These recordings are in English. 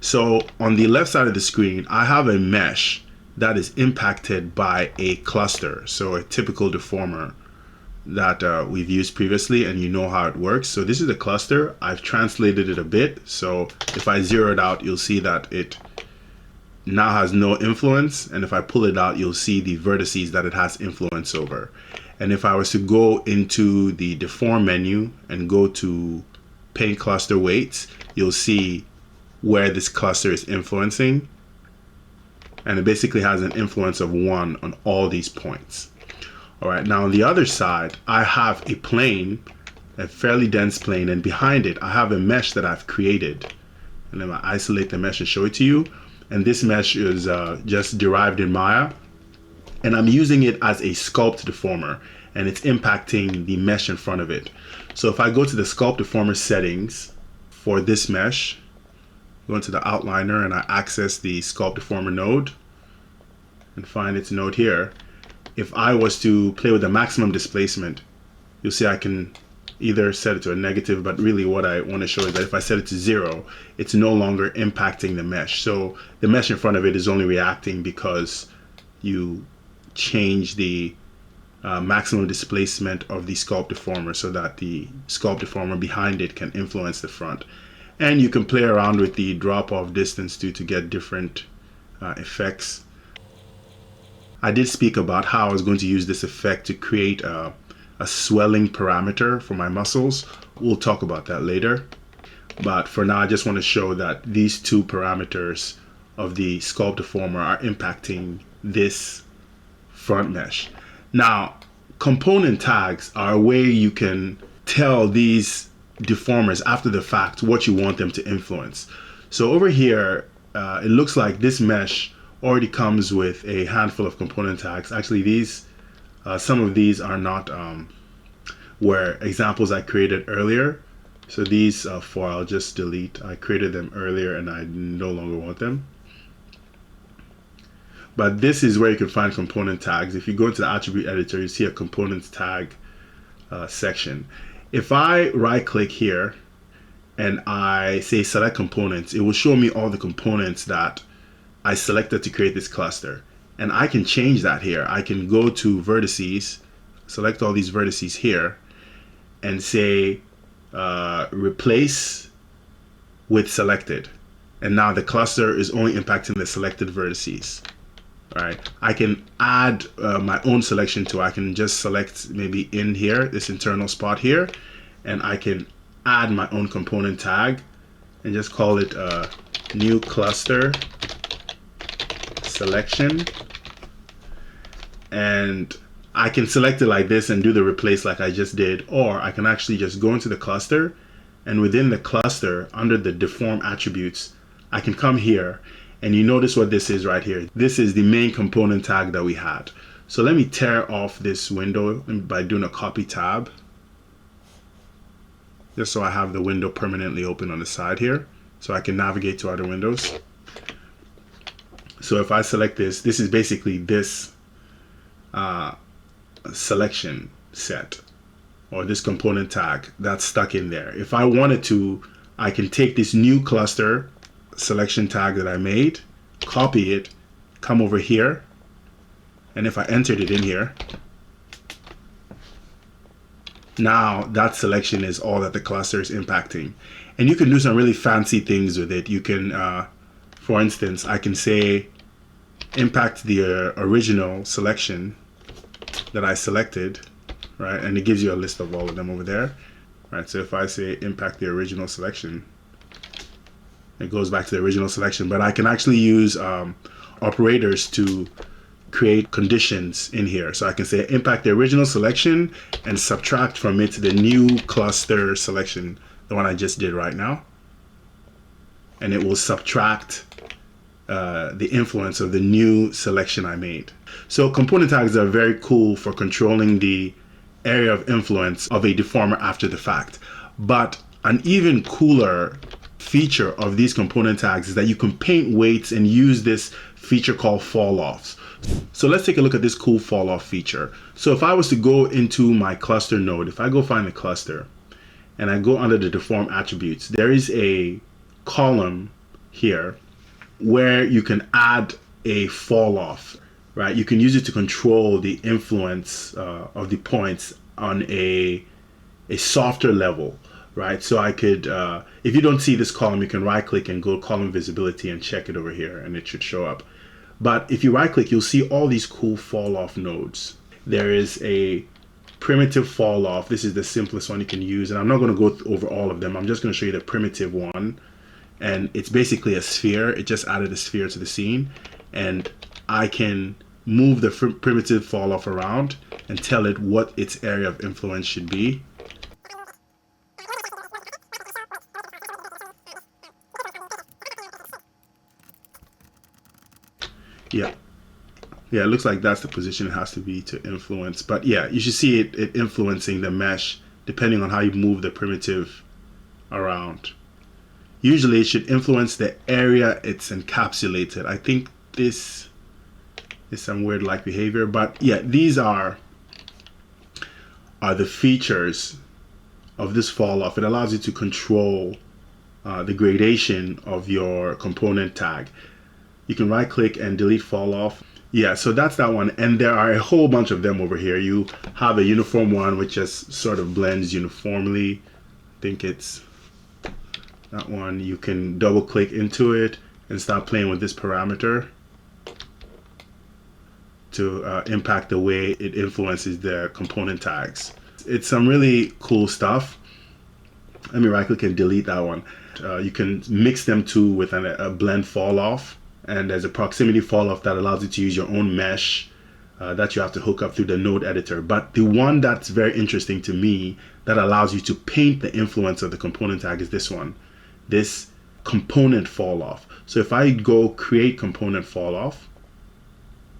So on the left side of the screen, I have a mesh that is impacted by a cluster. So a typical deformer that we've used previously, and you know how it works. So this is a cluster. I've translated it a bit. So if I zero it out, you'll see that it now has no influence. And if I pull it out, you'll see the vertices that it has influence over. And if I was to go into the deform menu and go to paint cluster weights, you'll see where this cluster is influencing. And it basically has an influence of 1 on all these points. All right, now on the other side, I have a plane, a fairly dense plane, and behind it, I have a mesh that I've created. And then I isolate the mesh and show it to you. And this mesh is just derived in Maya. And I'm using it as a sculpt deformer, and it's impacting the mesh in front of it. So if I go to the sculpt deformer settings for this mesh, go into the outliner and I access the sculpt deformer node and find its node here. If I was to play with the maximum displacement, you'll see I can either set it to a negative, but really what I want to show is that if I set it to 0, it's no longer impacting the mesh. So the mesh in front of it is only reacting because you change the maximum displacement of the sculpt deformer so that the sculpt deformer behind it can influence the front. And you can play around with the drop-off distance too to get different effects. I did speak about how I was going to use this effect to create a swelling parameter for my muscles. We'll talk about that later. But for now, I just want to show that these two parameters of the sculpt deformer are impacting this front mesh. Now, component tags are a way you can tell these deformers after the fact what you want them to influence. So over here, it looks like this mesh already comes with a handful of component tags. Actually, these some of these are not were examples I created earlier. So these four I'll just delete. I created them earlier and I no longer want them. But this is where you can find component tags. If you go into the attribute editor, you see a components tag section. If I right click here and I say select components, it will show me all the components that I selected to create this cluster. And I can change that here. I can go to vertices, select all these vertices here, and say replace with selected. And now the cluster is only impacting the selected vertices. All right, I can add my own selection to. I can just select maybe in here, this internal spot here, and I can add my own component tag and just call it new cluster selection. And I can select it like this and do the replace like I just did, or I can actually just go into the cluster, and within the cluster under the deform attributes, I can come here. And you notice what this is right here. This is the main component tag that we had. So let me tear off this window by doing a copy tab, just so I have the window permanently open on the side here, so I can navigate to other windows. So if I select this, this is basically this selection set, or this component tag that's stuck in there. If I wanted to, I can take this new cluster selection tag that I made, copy it, come over here, and if I entered it in here, now that selection is all that the cluster is impacting. And you can do some really fancy things with it. You can, for instance, I can say impact the original selection that I selected, right? And it gives you a list of all of them over there, right? So if I say impact the original selection, it goes back to the original selection. But I can actually use operators to create conditions in here. So I can say impact the original selection and subtract from it the new cluster selection, the one I just did right now. And it will subtract the influence of the new selection I made. So component tags are very cool for controlling the area of influence of a deformer after the fact. But an even cooler feature of these component tags is that you can paint weights and use this feature called Falloffs. So let's take a look at this cool Falloff feature. So if I was to go into my cluster node, if I go find the cluster and I go under the deform attributes, there is a column here where you can add a fall off, right? You can use it to control the influence of the points on a softer level, right? So I could, if you don't see this column, you can right click and go column visibility and check it over here and it should show up. But if you right click, you'll see all these cool fall off nodes. There is a primitive fall off. This is the simplest one you can use. And I'm not going to go over all of them. I'm just going to show you the primitive one. And it's basically a sphere. It just added a sphere to the scene. And I can move the primitive fall off around and tell it what its area of influence should be. Yeah. Yeah, it looks like that's the position it has to be to influence. But yeah, you should see it influencing the mesh depending on how you move the primitive around. Usually it should influence the area it's encapsulated. I think this is some weird like behavior, but yeah, these are the features of this fall off. It allows you to control the gradation of your component tag. You can right click and delete fall off. Yeah, so that's that one. And there are a whole bunch of them over here. You have a uniform one, which just sort of blends uniformly. I think it's that one. You can double click into it and start playing with this parameter to impact the way it influences the component tags. It's some really cool stuff. Let me right click and delete that one. You can mix them too with a blend fall off. And there's a proximity fall off that allows you to use your own mesh that you have to hook up through the node editor. But the one that's very interesting to me that allows you to paint the influence of the component tag is this one, this component fall off. So if I go create component fall off,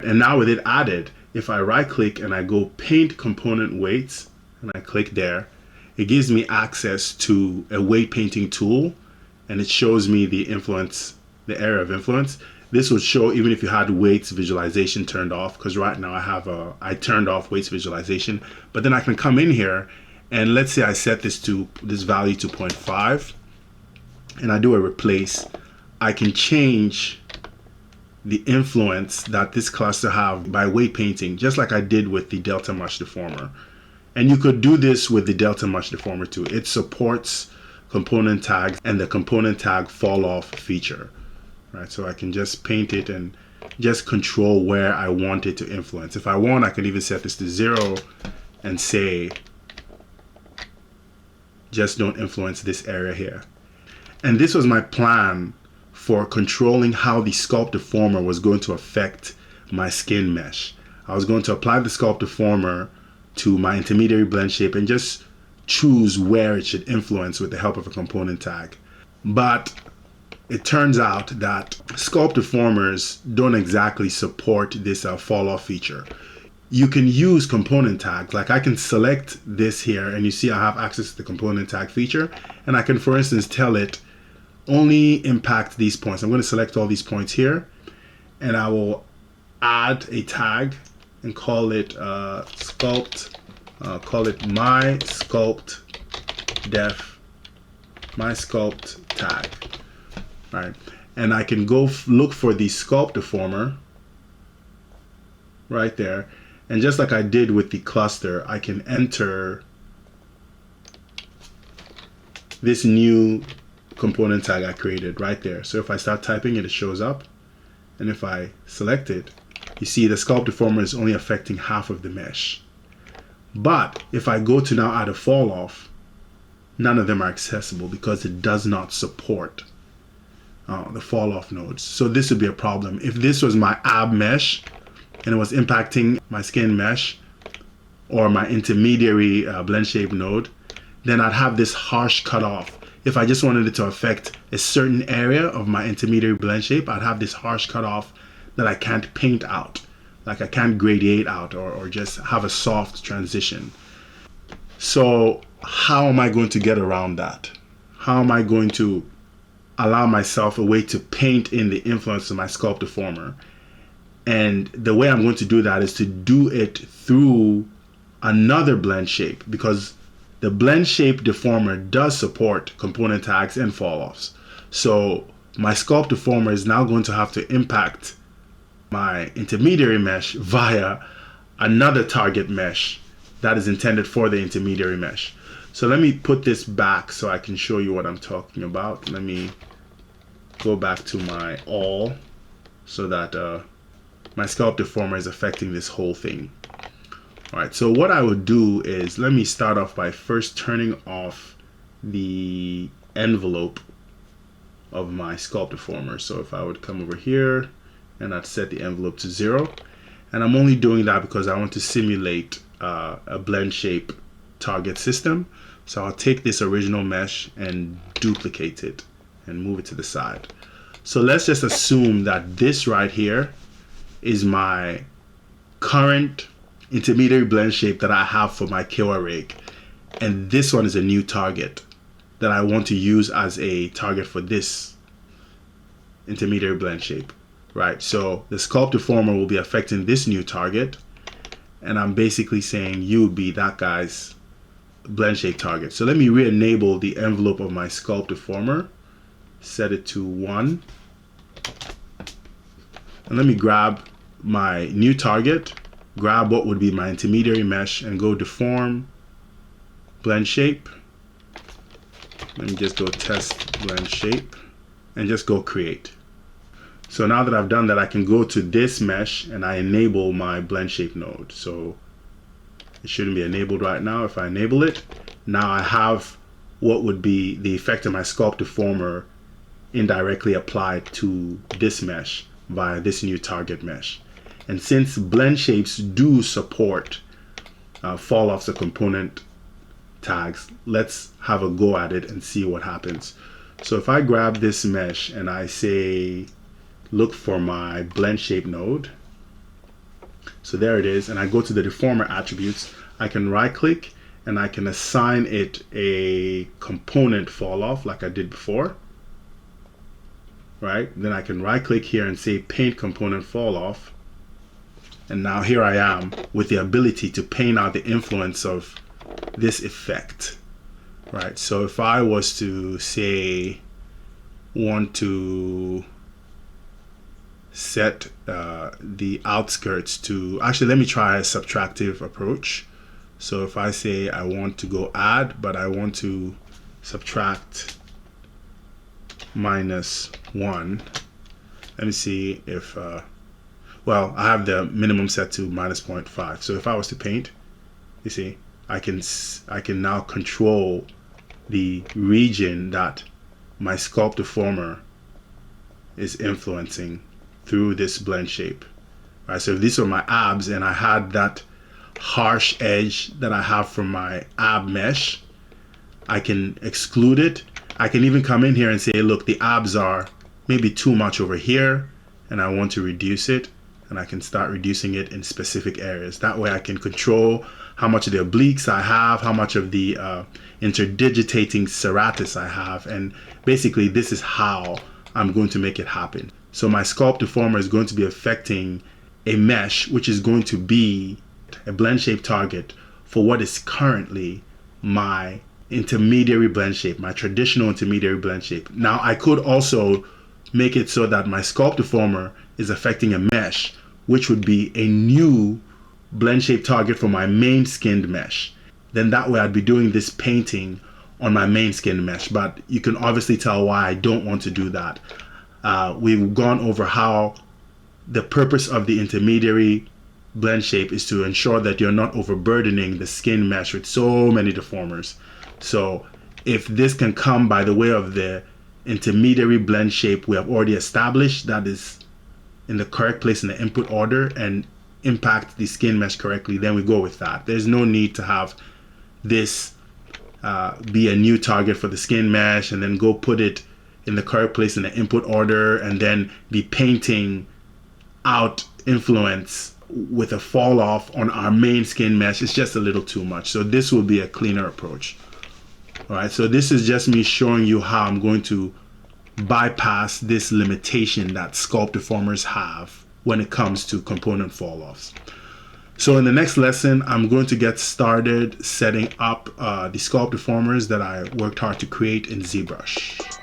and now with it added, if I right click and I go paint component weights and I click there, it gives me access to a weight painting tool and it shows me the influence, the area of influence. This would show even if you had weights visualization turned off, because right now I turned off weights visualization, but then I can come in here and let's say I set this value to 0.5 and I do a replace. I can change the influence that this cluster have by weight painting, just like I did with the delta mush deformer. And you could do this with the delta mush deformer too. It supports component tags and the component tag fall off feature. Right, so I can just paint it and just control where I want it to influence. If I want, I can even set this to 0 and say, just don't influence this area here. And this was my plan for controlling how the sculpt deformer was going to affect my skin mesh. I was going to apply the sculpt deformer to my intermediary blend shape and just choose where it should influence with the help of a component tag. But it turns out that sculpt deformers don't exactly support this fall off feature. You can use component tags, like I can select this here and you see I have access to the component tag feature, and I can, for instance, tell it only impact these points. I'm going to select all these points here and I will add a tag and call it sculpt, call it my sculpt tag. Right, and I can go look for the sculpt deformer right there, and just like I did with the cluster, I can enter this new component tag I created right there. So if I start typing it, it shows up, and if I select it, you see the sculpt deformer is only affecting half of the mesh. But if I go to now add a fall off, none of them are accessible because it does not support the fall off nodes. So this would be a problem. If this was my ab mesh and it was impacting my skin mesh or my intermediary blend shape node, then I'd have this harsh cutoff. If I just wanted it to affect a certain area of my intermediary blend shape, I'd have this harsh cutoff that I can't paint out. Like I can't gradiate out or just have a soft transition. So how am I going to get around that? How am I going to allow myself a way to paint in the influence of my sculpt deformer? And the way I'm going to do that is to do it through another blend shape, because the blend shape deformer does support component tags and fall offs. So my sculpt deformer is now going to have to impact my intermediary mesh via another target mesh that is intended for the intermediary mesh. So let me put this back so I can show you what I'm talking about. Let me go back to my all so that my sculpt deformer is affecting this whole thing. All right, so what I would do is, let me start off by first turning off the envelope of my sculpt deformer. So if I would come over here and I'd set the envelope to 0, and I'm only doing that because I want to simulate a blend shape target system. So I'll take this original mesh and duplicate it and move it to the side. So let's just assume that this right here is my current intermediary blend shape that I have for my KOA rig, and this one is a new target that I want to use as a target for this intermediary blend shape, right? So the sculpt deformer will be affecting this new target, and I'm basically saying you be that guy's blend shape target. So let me re-enable the envelope of my sculpt deformer, set it to 1, and let me grab my new target, grab what would be my intermediary mesh, and go deform blend shape. Let me just go test blend shape and just go create. So now that I've done that, I can go to this mesh and I enable my blend shape node. So it shouldn't be enabled right now. If I enable it, now I have what would be the effect of my sculpt deformer indirectly applied to this mesh via this new target mesh. And since blend shapes do support Falloffs or component tags, let's have a go at it and see what happens. So if I grab this mesh and I say look for my blend shape node, so there it is, and I go to the deformer attributes, I can right click and I can assign it a component falloff like I did before, right? Then I can right click here and say paint component falloff, and now here I am with the ability to paint out the influence of this effect, right? So if I was to say want to set the outskirts to, actually let me try a subtractive approach. So if I say I want to go add, but I want to subtract -1, let me see if well, I have the minimum set to -0.5. So if I was to paint, you see, I can now control the region that my sculpt deformer is influencing through this blend shape. Right, so if these are my abs and I had that harsh edge that I have from my ab mesh, I can exclude it. I can even come in here and say, look, the abs are maybe too much over here and I want to reduce it, and I can start reducing it in specific areas. That way I can control how much of the obliques I have, how much of the interdigitating serratus I have, and basically this is how I'm going to make it happen. So my sculpt deformer is going to be affecting a mesh which is going to be a blend shape target for what is currently my intermediary blend shape, my traditional intermediary blend shape. Now I could also make it so that my sculpt deformer is affecting a mesh which would be a new blend shape target for my main skinned mesh. Then that way I'd be doing this painting on my main skinned mesh, but you can obviously tell why I don't want to do that. We've gone over how the purpose of the intermediary blend shape is to ensure that you're not overburdening the skin mesh with so many deformers. So if this can come by the way of the intermediary blend shape we have already established, that is in the correct place in the input order, and impact the skin mesh correctly, then we go with that. There's no need to have this be a new target for the skin mesh and then go put it in the correct place in the input order and then be painting out influence with a fall off on our main skin mesh. It's just a little too much. So this will be a cleaner approach. All right, so this is just me showing you how I'm going to bypass this limitation that sculpt deformers have when it comes to component fall-offs. So in the next lesson, I'm going to get started setting up the sculpt deformers that I worked hard to create in ZBrush.